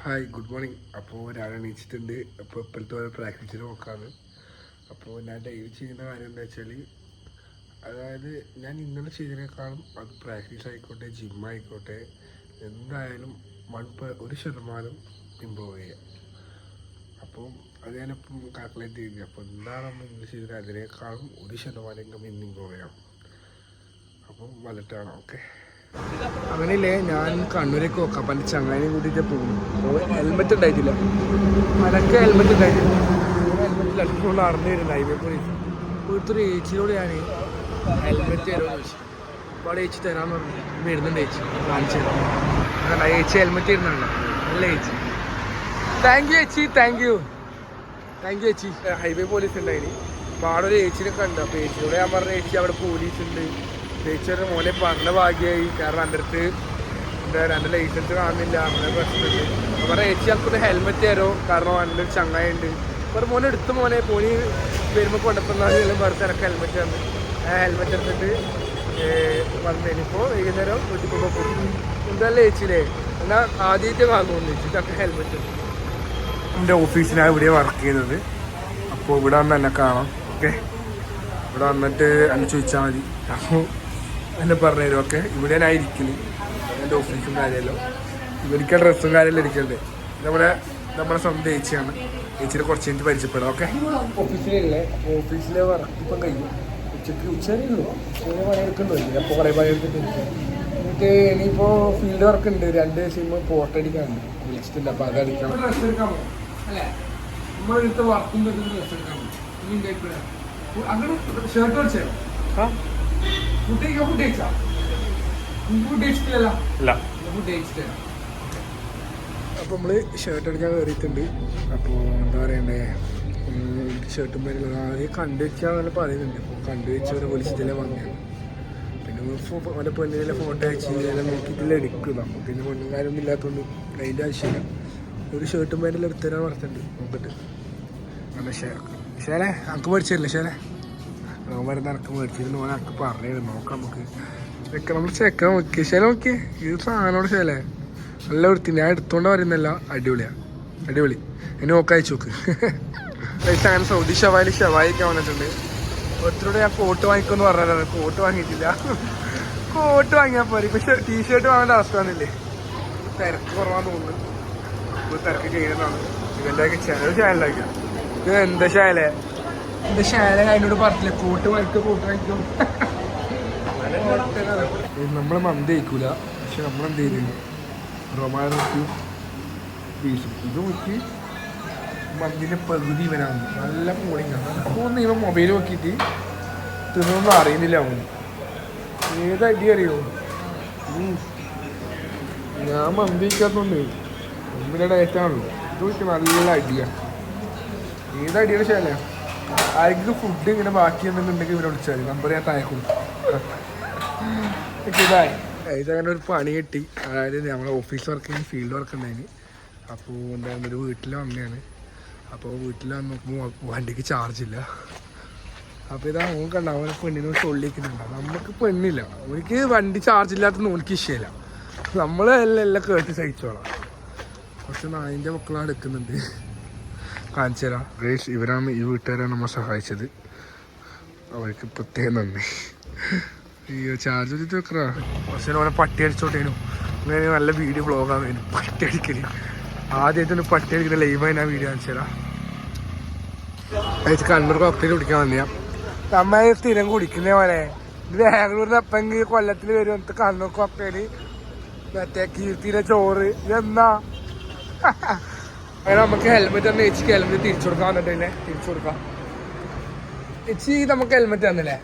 Hi good morning. അപ്പോൾ ഞാൻ എണീച്ചിട്ടുണ്ട്. അപ്പോൾ ഇപ്പോഴത്തെ പോലെ പ്രാക്ടീസിന് നോക്കാണ്. അപ്പോൾ ഞാൻ ഡെയിലി ചെയ്യുന്ന കാര്യം എന്താ വെച്ചാൽ, അതായത് ഞാൻ ഇന്നലെ ചെയ്തതിനേക്കാളും അത് പ്രാക്ടീസ് ആയിക്കോട്ടെ ജിമ്മായിക്കോട്ടെ എന്തായാലും 1% ഇമ്പ്രൂവ് ചെയ്യാം. അപ്പോൾ അത് ഞാനിപ്പം കാൽക്കുലേറ്റ് ചെയ്തു. അപ്പോൾ എന്താണ് നമ്മൾ ഇന്ന് ചെയ്തത് അതിനേക്കാളും 1% ഇന്ന് ഇമ്പ്രൂവ് ചെയ്യാം. അപ്പം വലട്ടാണ്. ഓക്കെ, അങ്ങനെയില്ലേ, ഞാൻ കണ്ണൂരേക്ക് നോക്കാം. അപ്പം എൻ്റെ ചങ്ങാതിനെ കൂട്ടിയിട്ട് പോകുന്നു. അപ്പോൾ ഹെൽമെറ്റ് ഉണ്ടായിട്ടില്ല, അനക്ക് ഹെൽമെറ്റ് ഉണ്ടായിട്ടില്ല. ഹെൽമെറ്റിൽ അടുത്തുകൊണ്ട് നടന്നു വരുന്നുണ്ട് ഹൈവേ പോലീസ്. ഇവിടുത്തെ ഒരു ഏച്ചിയോട് ഞാൻ ഹെൽമെറ്റ് തരുമോ ചോദിച്ചു. അപ്പോൾ അവിടെ ഏച്ചി തരാമെന്ന് പറഞ്ഞു. വരുന്നുണ്ട് ഏച്ചി, കാണിച്ചു തരാം. അല്ല ഏച്ചി ഹെൽമെറ്റ് തരുന്നുണ്ടോ? നല്ല ഏച്ചി. താങ്ക് യു ഏച്ചി, താങ്ക് യു ഏച്ചി. ഹൈവേ പോലീസ് ഉണ്ടായിന്. അപ്പോൾ അവിടെ ഒരു ഏച്ചിനെ കണ്ടു. അപ്പോൾ ഏച്ചിയോട് ഞാൻ പറഞ്ഞ ഏച്ചി അവിടെ പോലീസ് ഉണ്ട്. ടീച്ചറിന് മോനെ പറഞ്ഞ ഭാഗ്യമായി. കാരണം എൻ്റെ അടുത്ത് എൻ്റെ ലൈസൻസ് കാണുന്നില്ല, അങ്ങനെ പ്രശ്നമുണ്ട്. അപ്പോൾ പറഞ്ഞ ഏച്ചി ഞങ്ങൾക്കൊന്ന് ഹെൽമെറ്റ് തരുമോ, കാരണം എൻ്റെ ഒരു ചങ്ങായുണ്ട്. അപ്പോൾ മോനെ എടുത്ത് മോനെ പോയി വരുമ്പോൾ കൊണ്ടുവന്നാലും വെറുതെ എനിക്ക് ഹെൽമെറ്റ് തന്നു. ഹെൽമെറ്റ് എടുത്തിട്ട് വന്നതിനിപ്പോൾ വൈകുന്നേരം വീട്ടിൽ പോകുമ്പോൾ എന്തായാലും ഏച്ചിയില്ലേ എന്നാൽ ആദ്യമായിട്ട് വാങ്ങുമെന്ന് വെച്ചിട്ട് എനിക്ക് ഹെൽമെറ്റ്. എൻ്റെ ഓഫീസിനാണ് ഇവിടെ വർക്ക് ചെയ്യുന്നത്. അപ്പോൾ ഇവിടെ വന്ന് എന്നെ കാണാം. ഓക്കെ, ഇവിടെ വന്നിട്ട് എന്നെ ചോദിച്ചാൽ മതി. അപ്പോൾ എന്നെ പറഞ്ഞു തരും. ഓക്കെ, ഇവിടെ ഞാൻ ഇരിക്കല്, എൻ്റെ ഓഫീസും കാര്യമല്ലോ. ഇവർക്ക് ഡ്രസ്സും കാര്യമെല്ലാം ഇരിക്കണ്ടേ. നമ്മുടെ സ്വന്തം ഏച്ചിയാണ്. ഏച്ചിനെ കുറച്ച് കഴിഞ്ഞിട്ട് പരിചയപ്പെടാം. ഓക്കെ, ഓഫീസിലല്ലേ. അപ്പോൾ ഓഫീസിലെ വർക്ക് ഇപ്പം കഴിയും. ഉച്ചയുള്ളൂ, ഉച്ചയെ പണിയെടുക്കുന്നുണ്ട്. അപ്പോൾ കുറേ പണിയെടുത്തിട്ട് എന്നിട്ട് ഇനിയിപ്പോൾ ഫീൽഡ് വർക്ക് ഉണ്ട്. 2 സിം പോർട്ട് അടിക്കാനുണ്ട്, വിളിച്ചിട്ടുണ്ട്. അപ്പോൾ അത് അടിക്കണം. ഡ്രസ്സ് എടുക്കാൻ പോകും അല്ലേ, നമ്മളെടുത്ത വർക്കും ഡ്രസ്സ് എടുക്കാൻ പോകും. അങ്ങനെ ഷർട്ട് വെച്ചോ. ഫുഡ് കഴിച്ചിട്ടില്ല. അപ്പോൾ നമ്മൾ ഷർട്ട് എടുക്കാൻ കയറിയിട്ടുണ്ട്. അപ്പോൾ എന്താ പറയണ്ടേ, ഷർട്ടും പേരുള്ളത് ആദ്യം കണ്ടു വെച്ചാൽ പറയുന്നുണ്ട്. അപ്പോൾ കണ്ടു വെച്ചവരെ വിളിച്ചിട്ടല്ലേ വാങ്ങിയാണ്. പിന്നെ അവൻ്റെ പെണ്ണിനെ ഫോട്ടോ അയച്ച് എല്ലാം നോക്കിയിട്ടില്ല എടുക്കും. നമുക്ക് പിന്നെ പെണ്ണും കാര്യമൊന്നും ഇല്ലാത്തതുകൊണ്ട് അതിൻ്റെ ആവശ്യമില്ല. ഒരു ഷർട്ടും പേരെല്ലാം എടുത്തരാൻ പറഞ്ഞിട്ടുണ്ട്. നോക്കിട്ട് നല്ല ഷേലെ അനക്ക് മേടിച്ചില്ല. ഷേലെ വരുന്ന എനക്ക് മേടിച്ചിരുന്നു. ഓനെ എനക്ക് പറഞ്ഞിരുന്നു. നോക്കാം നമുക്ക് വെക്കണം. നമ്മൾ ചെക്കാൻ നോക്കി ശേല നോക്കി ഇത് സാധനോട് ശേലേ നല്ല വൃത്തി. ഞാൻ എടുത്തോണ്ട് പറയുന്നല്ല, അടിപൊളി. എന്നെ നോക്കാൻ അയച്ചു നോക്ക്. അങ്ങനെ സൗദി ഷവായിക്കാൻ വന്നിട്ടുണ്ട്. ഒത്തിരി ഞാൻ കോട്ട് വാങ്ങിക്കുമെന്ന് പറഞ്ഞാൽ കോട്ട് വാങ്ങിയിട്ടില്ല. കോട്ട് വാങ്ങിയാൽ പോരെ. പക്ഷെ ടീഷർട്ട് വാങ്ങേണ്ട അവസ്ഥ വന്നില്ലേ. തിരക്ക് കുറവാന്ന് തോന്നുന്നു. ഇപ്പോൾ തിരക്ക് ചെയ്യുന്നതാണ്. ഇവൻ്റെ ഒക്കെ ചാനലാക്കാം. ഇത് എന്താ ശാലേ, എൻ്റെ ശാല അതിനോട് പറഞ്ഞില്ല കോട്ട് വാങ്ങിക്കും. നമ്മൾ മന്തി കഴിക്കൂല, പക്ഷെ നമ്മളെന്ത് ചെയ്തില്ല റൊമാൻ നോക്കി ബീസും ഇത് നോക്കി മന്തിൻ്റെ പകുതി ഇവനാണ്. നല്ല കൂളിങ്ങാണ്. അപ്പോൾ ഒന്ന് ഇവൻ മൊബൈൽ നോക്കിയിട്ട് തിന്നൊന്നും അറിയുന്നില്ല. അവൻ ഏത് അടി അറിയോ. ഞാൻ മന്തി കഴിക്കാത്തതുകൊണ്ട് ഒന്നിൻ്റെ ഡയറ്റാണല്ലോ. ഇത് നോക്കി നല്ല അടിയാണ്. ഏത് അടിയുടെ ശാല. ആരെങ്കിലും ഫുഡ് ഇങ്ങനെ ബാക്കി എന്നുണ്ടെങ്കിൽ ഇവരെ വിളിച്ചാൽ നമ്പർ ഞാൻ താഴെ കൊടുക്കും. ഇതങ്ങനെ ഒരു പണി കിട്ടി. അതായത് നമ്മളെ ഓഫീസ് വർക്ക് ഫീൽഡ് വർക്ക് ഉണ്ടായിന്. അപ്പോൾ എന്തായാലും ഒരു വീട്ടിൽ വന്നതാണ്. അപ്പോൾ വീട്ടിൽ വന്ന് നോക്കുമ്പോൾ വണ്ടിക്ക് ചാർജില്ല. അപ്പോൾ ഇതാ നോക്കണ്ട, അവനെ പെണ്ണിനെ തൊള്ളിക്കുന്നുണ്ട്. നമുക്ക് പെണ്ണില്ല, അവർക്ക് വണ്ടി ചാർജ് ഇല്ലാത്തത് ഓനിക്ക് ഇഷ്ടമില്ല. നമ്മൾ എല്ലാം കേട്ട് സഹിച്ചോളാം. പക്ഷെ നായിൻ്റെ മക്കളാണ് എടുക്കുന്നുണ്ട്. കാണിച്ചു തരാം. ഇവരാണ്, ഈ വീട്ടുകാരാണ് നമ്മളെ സഹായിച്ചത്. അവർക്ക് പ്രത്യേകം നന്ദി. അയ്യോ ചാർജ് വെച്ചിട്ട് വെക്കറാ. പക്ഷേ ഓനെ പട്ടി അടിച്ചോട്ടേനു. അങ്ങനെ നല്ല വീഡിയോ വ്ളോഗാണ് വേணும். പട്ടി അടിക്കല് ആദ്യമായിട്ടൊന്ന് പട്ടി അടിക്കുന്ന ലൈവായി ഞാൻ വീഡിയോ കാണിച്ചു തരാം. അയച്ച് കണ്ണൂർ കോക്ടെയിൽ കുടിക്കാൻ വന്നിയാ. നമ്മ സ്ഥിരം കുടിക്കുന്ന പോലെ ഇത് ബാംഗ്ലൂരിൽ അപ്പെങ്കിൽ കൊല്ലത്തിൽ വരും. എന്നിട്ട് കണ്ണൂർ കോക്ടെയില് മറ്റേ കീർത്തിയിലെ ചോറ് ഇതെന്നാ. അങ്ങനെ നമുക്ക് ഹെൽമെറ്റ് തന്നെ ചേച്ചിക്ക് ഹെൽമെറ്റ് തിരിച്ചു കൊടുക്കാൻ വന്നിട്ടില്ലേ, തിരിച്ചു കൊടുക്കാം. ചേച്ചി നമുക്ക് ഹെൽമെറ്റ് തന്നില്ലേ.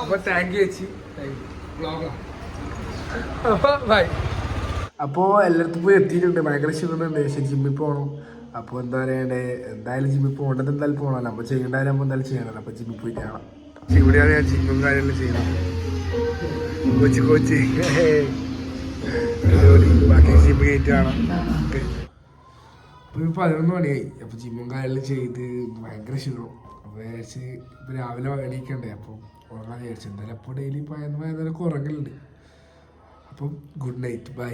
അപ്പോൾ താങ്ക് യു ചേച്ചി. ബൈ. അപ്പോൾ എല്ലായിടത്തും പോയി എത്തിയിട്ടുണ്ട്. ഭയങ്കര ക്ഷീണമുണ്ട്. പക്ഷേ ജിമ്മിൽ പോകണം. അപ്പോൾ എന്താ പറയണ്ടേ, എന്തായാലും ജിമ്മിൽ പോകേണ്ടത് എന്തായാലും പോകണമല്ലോ. അപ്പോൾ ചെയ്യേണ്ടതായാലും എന്തായാലും ചെയ്യണമല്ലോ. അപ്പോൾ ജിമ്മിൽ പോയി കാണാം. ഇവിടെയാണ് ഞാൻ ജിമ്മും കാര്യമെല്ലാം ചെയ്യുന്നത്. കോച്ച് ബാക്കി ജിമ്മ് കഴിഞ്ഞിട്ട് കാണാം. ഓക്കെ, അപ്പോൾ 11 മണിയായി. അപ്പോൾ ജിമ്മും കാര്യമെല്ലാം ചെയ്ത് ഭയങ്കര ക്ഷീണം. അപ്പോൾ വിചാരിച്ച് ഇപ്പോൾ രാവിലെ എണീക്കണ്ടേ. അപ്പോൾ ഉറങ്ങാൻ വിചാരിച്ചു. എന്തായാലും അപ്പോൾ ഡെയിലി 11 ഉറങ്ങലുണ്ട്. അപ്പം ഗുഡ് നൈറ്റ്, ബൈ.